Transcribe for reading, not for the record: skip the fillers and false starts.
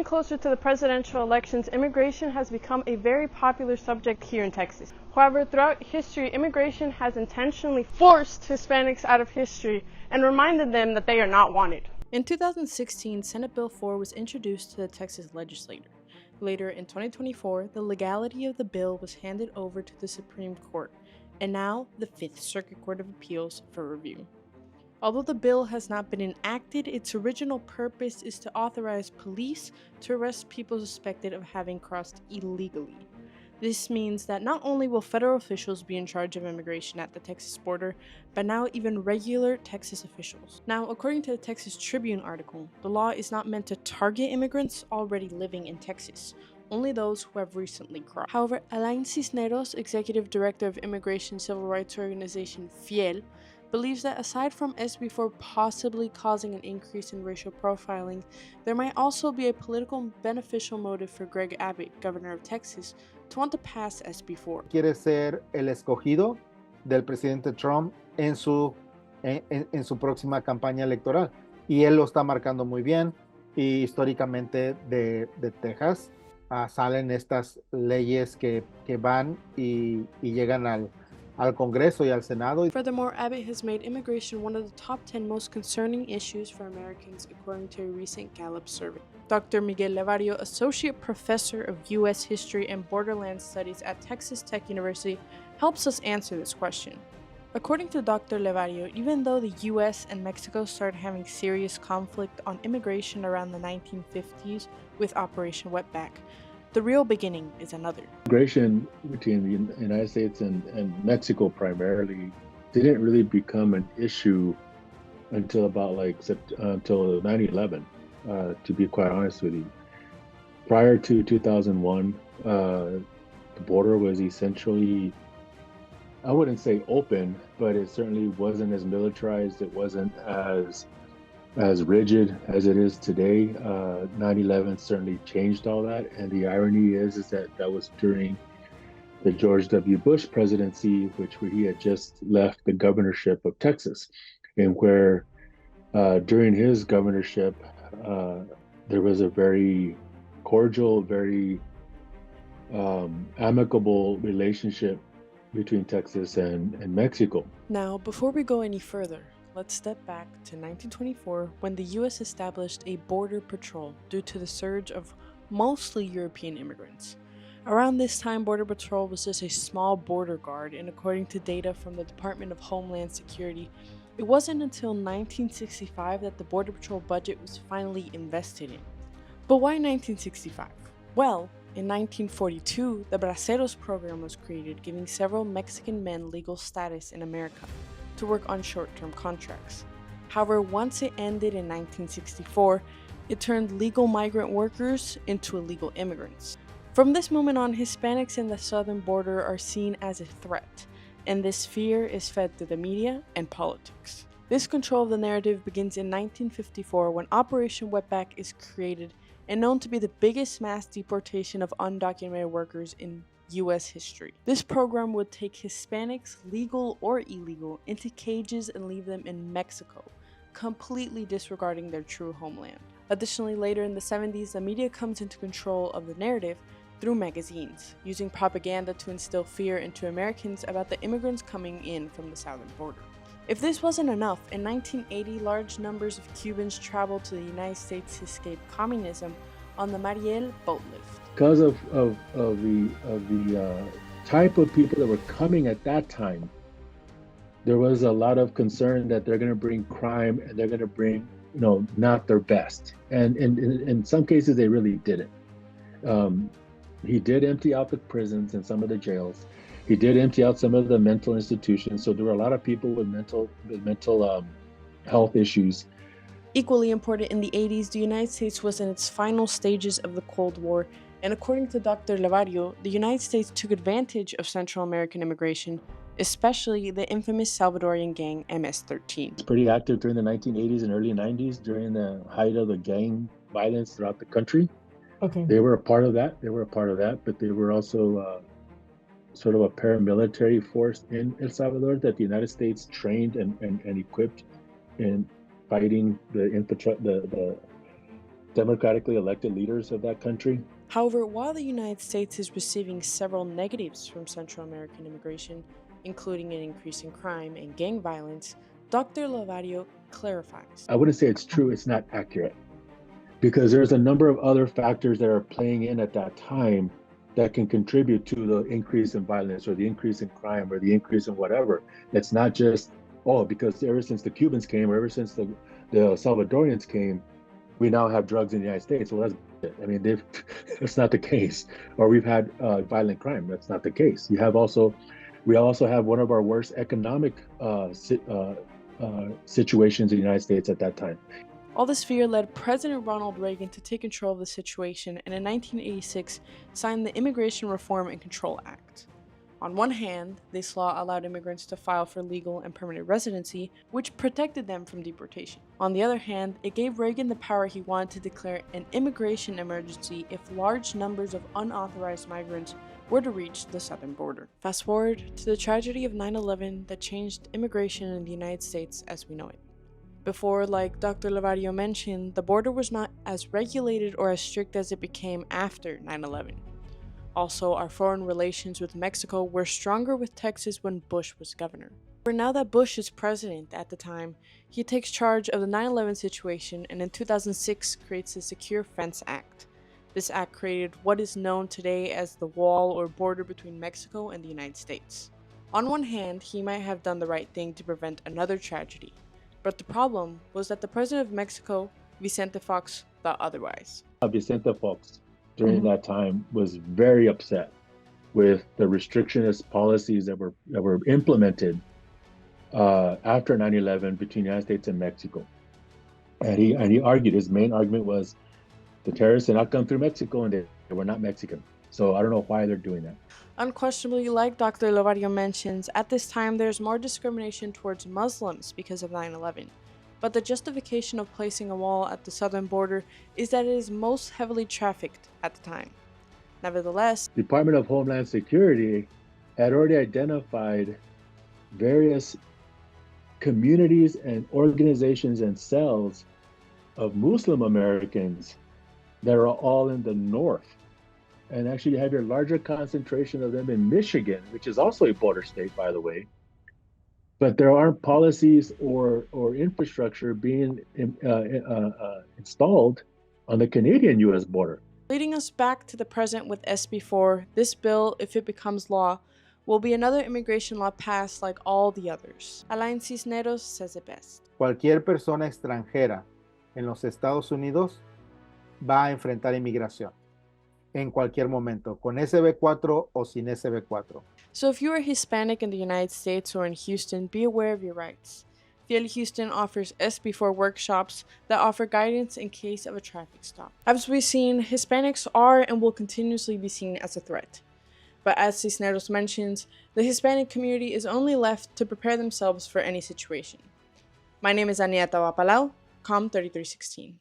closer to the presidential elections, immigration has become a very popular subject here in Texas. However, throughout history, immigration has intentionally forced Hispanics out of history and reminded them that they are not wanted. In 2016, Senate Bill 4 was introduced to the Texas legislature. Later, in 2024, the legality of the bill was handed over to the Supreme Court, and now the Fifth Circuit Court of Appeals for review. Although the bill has not been enacted, its original purpose is to authorize police to arrest people suspected of having crossed illegally. This means that not only will federal officials be in charge of immigration at the Texas border, but now even regular Texas officials. Now, according to the Texas Tribune article, the law is not meant to target immigrants already living in Texas, only those who have recently crossed. However, Alain Cisneros, Executive Director of Immigration Civil Rights Organization FIEL, believes that aside from SB4 possibly causing an increase in racial profiling, there might also be a political beneficial motive for Greg Abbott, governor of Texas, to want to pass SB4. Quiere ser el escogido del presidente Trump en su próxima campaña electoral. Y él lo está marcando muy bien. Y históricamente de Texas salen estas leyes que van y llegan al Congreso y al Senado. Furthermore, Abbott has made immigration one of the top 10 most concerning issues for Americans, according to a recent Gallup survey. Dr. Miguel Levario, Associate Professor of U.S. History and Borderlands Studies at Texas Tech University, helps us answer this question. According to Dr. Levario, even though the U.S. and Mexico started having serious conflict on immigration around the 1950s with Operation Wetback, the real beginning is another. Immigration between the United States and Mexico primarily didn't really become an issue until about until 9/11, to be quite honest with you. Prior to 2001, the border was essentially, I wouldn't say open, but it certainly wasn't as militarized. It wasn't as rigid as it is today. 9/11 certainly changed all that, and the irony is that was during the George W. Bush presidency, where he had just left the governorship of Texas, and where during his governorship there was a very cordial, very amicable relationship between Texas and Mexico. Now, before we go any further, let's step back to 1924 when the U.S. established a border patrol due to the surge of mostly European immigrants. Around this time, Border Patrol was just a small border guard, and according to data from the Department of Homeland Security, it wasn't until 1965 that the Border Patrol budget was finally invested in. But why 1965? Well, in 1942, the Braceros program was created, giving several Mexican men legal status in America to work on short-term contracts. However, once it ended in 1964, it turned legal migrant workers into illegal immigrants. From this moment on, Hispanics in the southern border are seen as a threat, and this fear is fed through the media and politics. This control of the narrative begins in 1954 when Operation Wetback is created and known to be the biggest mass deportation of undocumented workers in U.S. history. This program would take Hispanics, legal or illegal, into cages and leave them in Mexico, completely disregarding their true homeland. Additionally, later in the 70s, the media comes into control of the narrative through magazines, using propaganda to instill fear into Americans about the immigrants coming in from the southern border. If this wasn't enough, in 1980, large numbers of Cubans traveled to the United States to escape communism on the Mariel boat lift. Because of the type of people that were coming at that time, there was a lot of concern that they're going to bring crime and they're going to bring, not their best. And in some cases, they really didn't. He did empty out the prisons and some of the jails. He did empty out some of the mental institutions. So there were a lot of people with mental health issues. Equally important, in the 80s, the United States was in its final stages of the Cold War, and according to Dr. Levario, the United States took advantage of Central American immigration, especially the infamous Salvadorian gang MS-13. It's pretty active during the 1980s and early 90s, during the height of the gang violence throughout the country. Okay. They were a part of that, but they were also sort of a paramilitary force in El Salvador that the United States trained and equipped in fighting the democratically elected leaders of that country. However, while the United States is receiving several negatives from Central American immigration, including an increase in crime and gang violence, Dr. Levario clarifies. I wouldn't say it's true, it's not accurate, because there's a number of other factors that are playing in at that time that can contribute to the increase in violence or the increase in crime or the increase in whatever. It's not just, oh, because ever since the Cubans came or ever since the Salvadorians came, we now have drugs in the United States. Well, that's it. I mean, that's not the case. Or we've had violent crime. That's not the case. We also have one of our worst economic situations in the United States at that time. All this fear led President Ronald Reagan to take control of the situation and in 1986 signed the Immigration Reform and Control Act. On one hand, this law allowed immigrants to file for legal and permanent residency, which protected them from deportation. On the other hand, it gave Reagan the power he wanted to declare an immigration emergency if large numbers of unauthorized migrants were to reach the southern border. Fast forward to the tragedy of 9/11 that changed immigration in the United States as we know it. Before, like Dr. Levario mentioned, the border was not as regulated or as strict as it became after 9/11. Also, our foreign relations with Mexico were stronger with Texas when Bush was governor. But now that Bush is president at the time, he takes charge of the 9/11 situation and in 2006 creates the Secure Fence Act. This act created what is known today as the wall or border between Mexico and the United States. On one hand, he might have done the right thing to prevent another tragedy, but the problem was that the president of Mexico, Vicente Fox, thought otherwise. Vicente Fox, during that time, was very upset with the restrictionist policies that were implemented after 9/11 between the United States and Mexico. And he argued, his main argument was the terrorists did not come through Mexico and they were not Mexican. So I don't know why they're doing that. Unquestionably, like Dr. Levario mentions, at this time there's more discrimination towards Muslims because of 9/11. But the justification of placing a wall at the southern border is that it is most heavily trafficked at the time. Nevertheless, the Department of Homeland Security had already identified various communities and organizations and cells of Muslim Americans that are all in the north. And actually you have your larger concentration of them in Michigan, which is also a border state, by the way. But there aren't policies or infrastructure being installed on the Canadian-U.S. border. Leading us back to the present with SB4, this bill, if it becomes law, will be another immigration law passed like all the others. Alain Cisneros says it best. Cualquier persona extranjera en los Estados Unidos va a enfrentar inmigración en cualquier momento, con SB4 o sin SB4. So if you are Hispanic in the United States or in Houston, be aware of your rights. FIEL Houston offers SB4 workshops that offer guidance in case of a traffic stop. As we've seen, Hispanics are and will continuously be seen as a threat. But as Cisneros mentions, the Hispanic community is only left to prepare themselves for any situation. My name is Taboada-Palau, COM 3316.